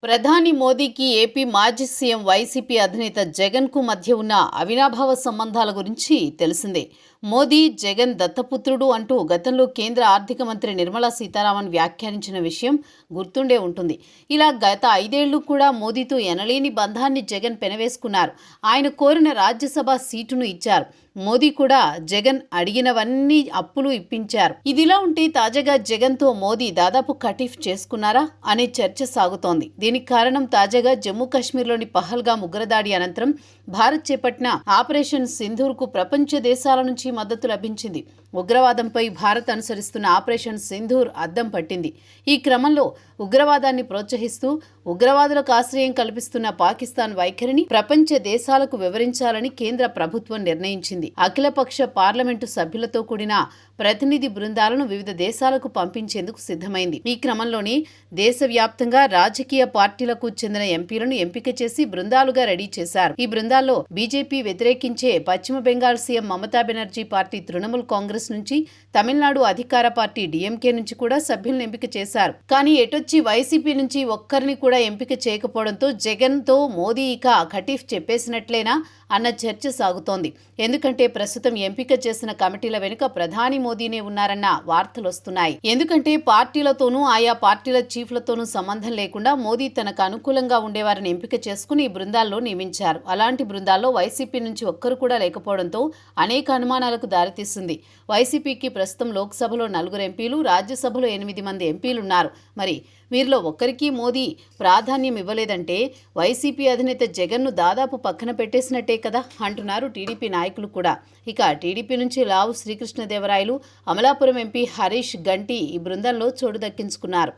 ప్రధాని మోదీకి ఏపీ మాజీ సీఎం వైసీపీ అధినేత జగన్కు మధ్య ఉన్న అవినాభావ సంబంధాల గురించి తెలిసిందే. మోదీ, జగన్ దత్తపుత్రుడు అంటూ గతంలో కేంద్ర ఆర్థిక మంత్రి నిర్మలా సీతారామన్ వ్యాఖ్యానించిన విషయం గుర్తుండే ఉంటుంది. ఇలా గత 5 ఏళ్లు కూడా మోదీతో ఎనలేని బంధాన్ని జగన్ పెనవేసుకున్నారు. ఆయన కోరిన రాజ్యసభ సీటును ఇచ్చారు. మోదీ కూడా జగన్ అడిగినవన్నీ అప్పులు ఇప్పించారు. ఇదిలా ఉంటే తాజాగా జగన్తో మోదీ దాదాపు కటీఫ్ చేసుకున్నారా అనే చర్చ సాగుతోంది. దీనికి కారణం తాజాగా జమ్మూ కాశ్మీర్లోని పహల్గామ్ ఉగ్రదాడి అనంతరం భారత్ చేపట్టిన ఆపరేషన్ సింధూర్కు ప్రపంచ దేశాల నుంచి మద్దతు లభించింది. ఉగ్రవాదంపై భారత్ అనుసరిస్తున్న ఆపరేషన్ సింధూర్ అద్దం పట్టింది. ఈ క్రమంలో ఉగ్రవాదాన్ని ప్రోత్సహిస్తూ ఉగ్రవాదులకు ఆశ్రయం కల్పిస్తున్న పాకిస్తాన్ వైఖరిని ప్రపంచ దేశాలకు వివరించాలని కేంద్ర ప్రభుత్వం నిర్ణయించింది. అఖిలపక్ష పార్లమెంటు సభ్యులతో కూడిన ప్రతినిధి బృందాలను వివిధ దేశాలకు పంపించేందుకు సిద్ధమైంది. ఈ క్రమంలోనే దేశవ్యాప్తంగా రాజకీయ పార్టీలకు చెందిన ఎంపీలను ఎంపిక చేసి బృందాలుగా రెడీ చేశారు. ఈ బృందాల్లో బీజేపీ వ్యతిరేకించే పశ్చిమ బెంగాల్ సీఎం మమతా బెనర్జీ పార్టీ తృణమూల్ కాంగ్రెస్ నుంచి, తమిళనాడు అధికార పార్టీ డీఎంకే నుంచి కూడా సభ్యులను ఎంపిక చేశారు. కానీ ఎటొచ్చి వైసీపీ నుంచి ఒక్కరిని కూడా ఎంపిక చేయకపోవడంతో జగన్తో మోదీ ఇక ఖటీఫ్ చెప్పేసినట్లేనా అన్న చర్చ సాగుతోంది. ఎందుకంటే ప్రస్తుతం ఎంపిక చేసిన కమిటీల వెనుక ప్రధాని మోదీనే ఉన్నారన్న వార్తలు వస్తున్నాయి. ఎందుకంటే పార్టీలతోనూ ఆయా పార్టీల చీఫ్లతోనూ సంబంధం లేకుండా మోదీ తనకు అనుకూలంగా ఉండేవారిని ఎంపిక చేసుకుని ఈ బృందాల్లో నియమించారు. అలాంటి బృందాల్లో వైసీపీ నుంచి ఒక్కరు కూడా లేకపోవడంతో అనేక అనుమానాలకు దారితీస్తుంది. వైసీపీకి ప్రస్తుతం లోక్సభలో 4 ఎంపీలు, రాజ్యసభలో 8 మంది ఎంపీలున్నారు. మరి వీరిలో ఒక్కరికి మోదీ ప్రాధాన్యం ఇవ్వలేదంటే వైసీపీ అధినేత జగన్ను దాదాపు పక్కన పెట్టేసినట్టే కదా అంటున్నారు టీడీపీ నాయకులు కూడా. ఇక టీడీపీ నుంచి లావు శ్రీకృష్ణదేవరాయలు, అమలాపురం ఎంపీ హరీష్ గంటి ఈ బృందంలో చోటు దక్కించుకున్నారు.